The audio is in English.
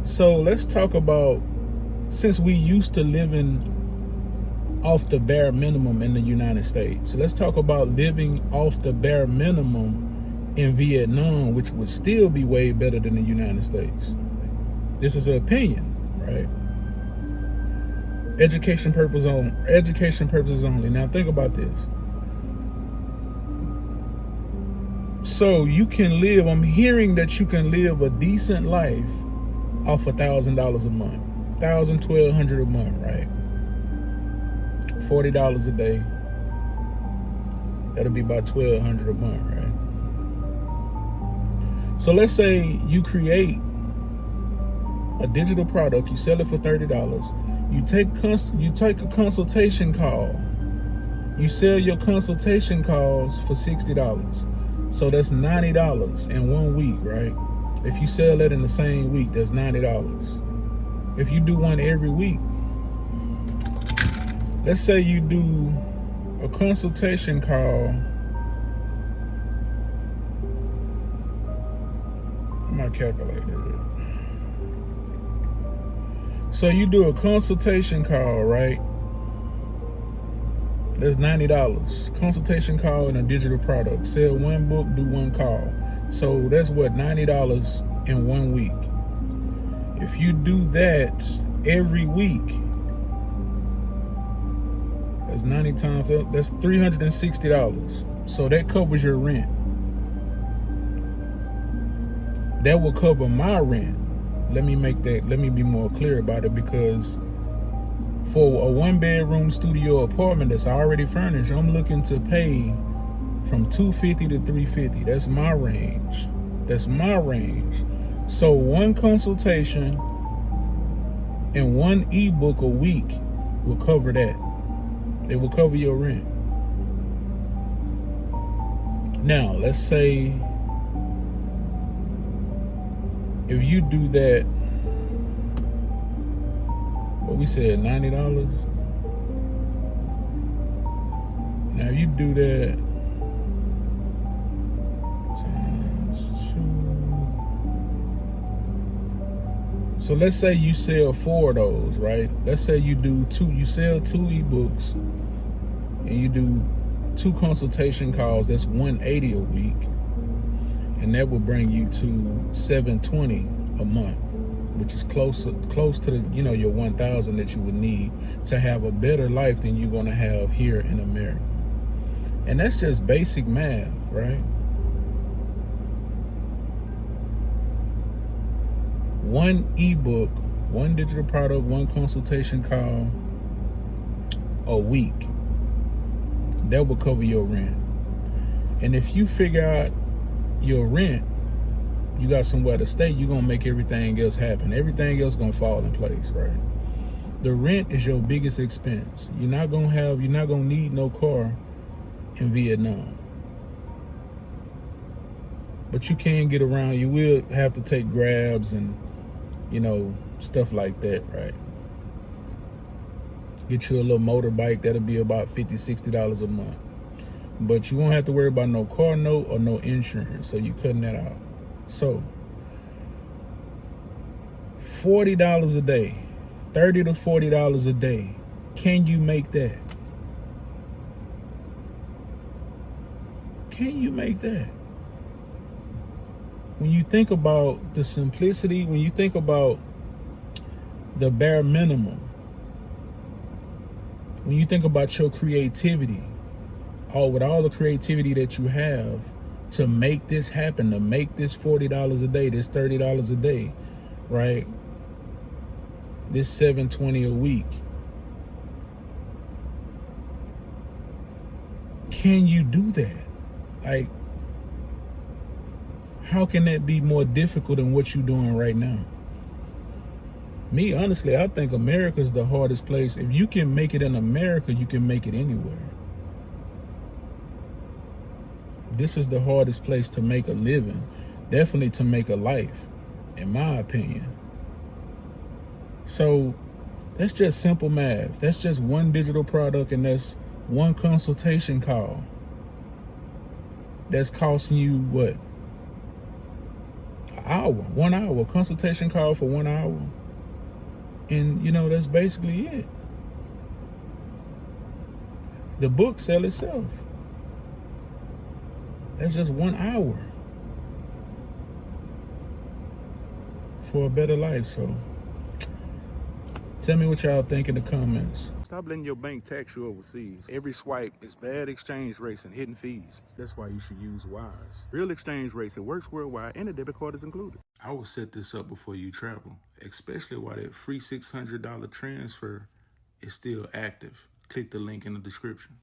So let's talk about, since we used to living off the bare minimum in the United States. So let's talk about living off the bare minimum in Vietnam, which would still be way better than the United States. This is an opinion, right? Education purposes only. Now think about this. So you can live, I'm hearing that you can live a decent life off $1,000 a month. $1,200 a month, right? $40 a day. That'll be about $1,200 a month, right? So let's say you create a digital product, you sell it for $30. You take a consultation call. You sell your consultation calls for $60. So that's $90 in 1 week, right? If you sell it in the same week, that's $90. If you do one every week, let's say you do a consultation call. My calculator. So you do a consultation call, right? That's $90. Consultation call and a digital product. Sell one book, do one call. So that's what, $90 in 1 week. If you do that every week, that's 90 times, that's $360. So that covers your rent. That will cover my rent. Let me be more clear about it, because for a 1-bedroom studio apartment that's already furnished, I'm looking to pay from $250 to $350. That's my range. So one consultation and one ebook a week will cover that. It will cover your rent. Now, let's say if you do that, what we said, $90. Now you do that times 2. So let's say you sell 4 of those, right? Let's say you sell 2 ebooks and you do 2 consultation calls. That's $180 a week. And that will bring you to $720 a month, which is close to the, your 1,000 that you would need to have a better life than you're gonna have here in America. And that's just basic math, right? One ebook, one digital product, one consultation call a week, that will cover your rent. And if you figure out your rent, you got somewhere to stay, you're gonna make everything else happen. Everything else gonna fall in place, right? The rent is your biggest expense. You're not gonna need no car in Vietnam. But you can get around. You will have to take Grabs and, stuff like that, right? Get you a little motorbike, that'll be about $50, $60 a month. But you won't have to worry about no car note or no insurance, so you're cutting that out. So, $40 a day, $30 to $40 a day. Can you make that? Can you make that? When you think about the simplicity, when you think about the bare minimum, when you think about your creativity, with all the creativity that you have to make this happen, to make this $40 a day, this $30 a day, right? This $720 a week. Can you do that? Like, how can that be more difficult than what you're doing right now? Me, honestly, I think America's the hardest place. If you can make it in America, you can make it anywhere. This is the hardest place to make a living, definitely to make a life, in my opinion. So that's just simple math. That's just one digital product, and that's one consultation call. That's costing you what? hour, 1 hour, consultation call for 1 hour. And, you know, that's basically it. The book sell itself. That's just 1 hour for a better life. So tell me what y'all think in the comments. Stop letting your bank tax you overseas. Every swipe is bad exchange rates and hidden fees. That's why you should use Wise. Real exchange rates, it works worldwide, and a debit card is included. I would set this up before you travel, especially while that free $600 transfer is still active. Click the link in the description.